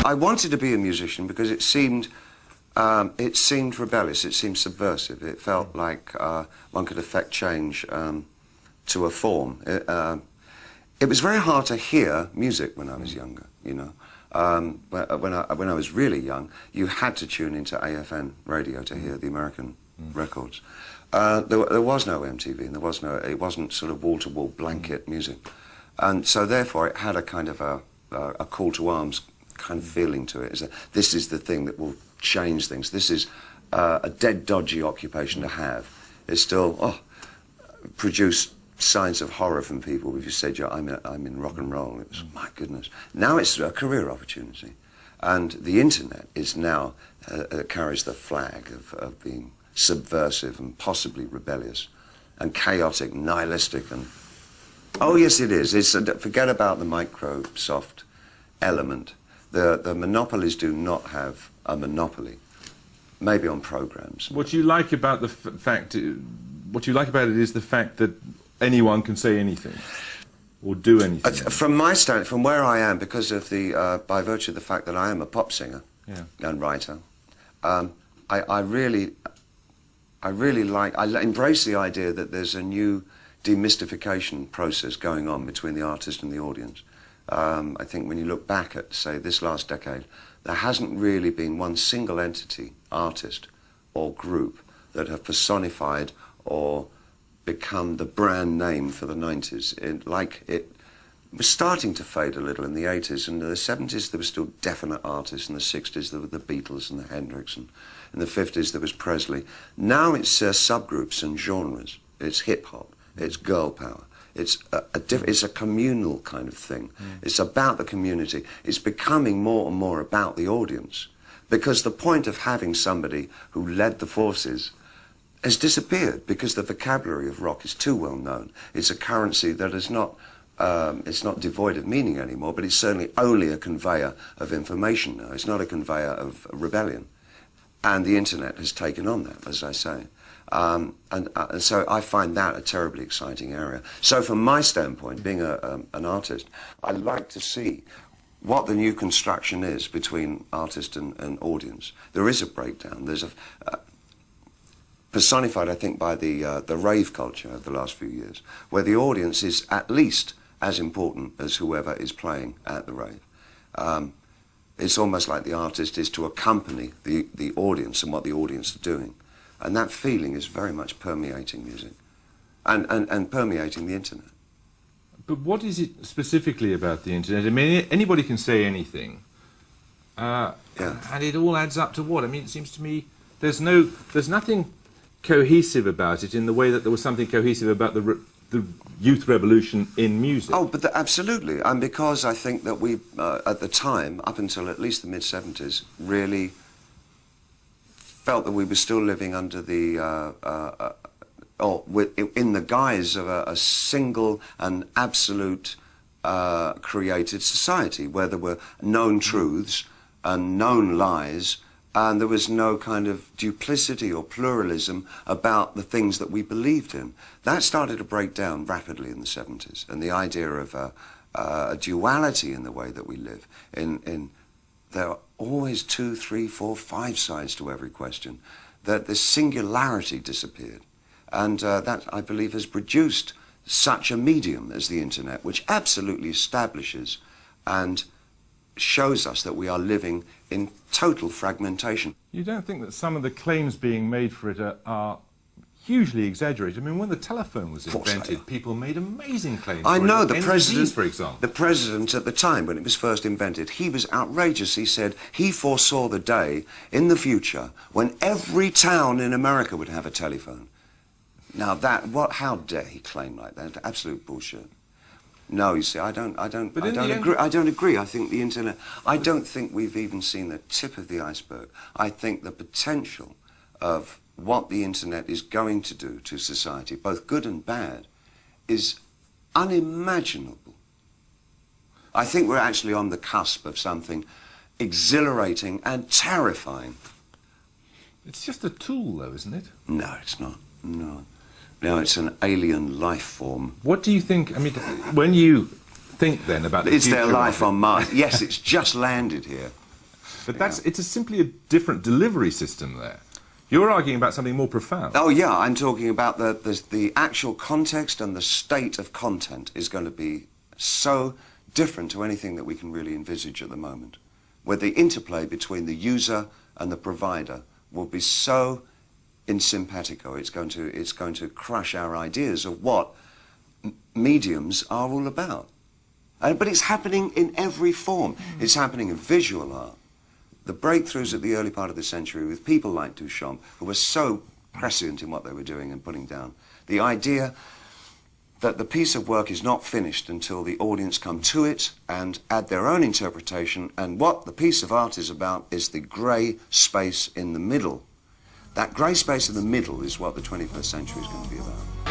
I wanted to be a musician because it seemed rebellious, it seemed subversive. It felt like one could affect change to a form. It was very hard to hear music when I was younger, you know. When I was really young, you had to tune into AFN radio to hear the American records. There was no MTV, and it wasn't sort of wall-to-wall blanket music. And so therefore it had a kind of a call to arms kind of feeling to it. Is that this is the thing that will change things. This is a dead, dodgy occupation to have. It's still, produced signs of horror from people if you said, I'm in rock and roll. It was, my goodness. Now it's a career opportunity. And the internet is now, carries the flag of being subversive and possibly rebellious and chaotic, nihilistic and... Oh, yes, it is. Forget about the Microsoft element. The monopolies do not have a monopoly, maybe on programs. What you like about the what you like about it is the fact that anyone can say anything or do anything. From my standpoint, from where I am, because of by virtue of the fact that I am a pop singer and writer, I really embrace the idea that there's a new demystification process going on between the artist and the audience. I think when you look back at, say, this last decade, there hasn't really been one single entity, artist or group, that have personified or become the brand name for the 90s. It was starting to fade a little in the 80s, and in the 70s there were still definite artists, in the 60s there were the Beatles and the Hendrix, and in the 50s there was Presley. Now it's subgroups and genres. It's hip-hop, it's girl power. It's a communal kind of thing. It's about the community. It's becoming more and more about the audience, because the point of having somebody who led the forces has disappeared, because the vocabulary of rock is too well known. It's a currency that is not, it's not devoid of meaning anymore, but it's certainly only a conveyor of information now. It's not a conveyor of rebellion. And the internet has taken on that, as I say. And so I find that a terribly exciting area. So from my standpoint, being an artist, I like to see what the new construction is between artist and audience. There is a breakdown. There's personified, I think, by the rave culture of the last few years, where the audience is at least as important as whoever is playing at the rave. It's almost like the artist is to accompany the audience and what the audience are doing. And that feeling is very much permeating music and permeating the internet. But what is it specifically about the internet? I mean, anybody can say anything. And it all adds up to what? I mean, it seems to me there's nothing cohesive about it in the way that there was something cohesive about the youth revolution in music. Oh, but absolutely. And because I think that we, at the time, up until at least the mid-70s, really felt that we were still living under the, in the guise of a single and absolute created society, where there were known truths and known lies, and there was no kind of duplicity or pluralism about the things that we believed in. That started to break down rapidly in the 70s, and the idea of a duality in the way that we live. There are always 2, 3, 4, 5 sides to every question. That the singularity disappeared. And that, I believe, has produced such a medium as the internet, which absolutely establishes and shows us that we are living in total fragmentation. You don't think that some of the claims being made for it are hugely exaggerated? I mean, when the telephone was invented, people made amazing claims. I know, the president, for example. The president at the time, when it was first invented, he was outrageous. He said he foresaw the day in the future when every town in America would have a telephone. Now how dare he claim like that? Absolute bullshit. No, you see, I don't agree. I think the internet, I don't think we've even seen the tip of the iceberg. I think the potential of what the internet is going to do to society, both good and bad, is unimaginable. I think we're actually on the cusp of something exhilarating and terrifying. It's just a tool, though, isn't it? No, it's not. No. No, it's an alien life form. What do you think, I mean, when you think then about the Is future... there life on Mars? Yes, it's just landed here. But it's simply a different delivery system there. You're arguing about something more profound. Oh yeah, I'm talking about the actual context, and the state of content is going to be so different to anything that we can really envisage at the moment, where the interplay between the user and the provider will be so in simpatico. It's going to crush our ideas of what mediums are all about. But it's happening in every form. It's happening in visual art. The breakthroughs at the early part of the century with people like Duchamp, who were so prescient in what they were doing and putting down. The idea that the piece of work is not finished until the audience come to it and add their own interpretation, and what the piece of art is about is the grey space in the middle. That grey space in the middle is what the 21st century is going to be about.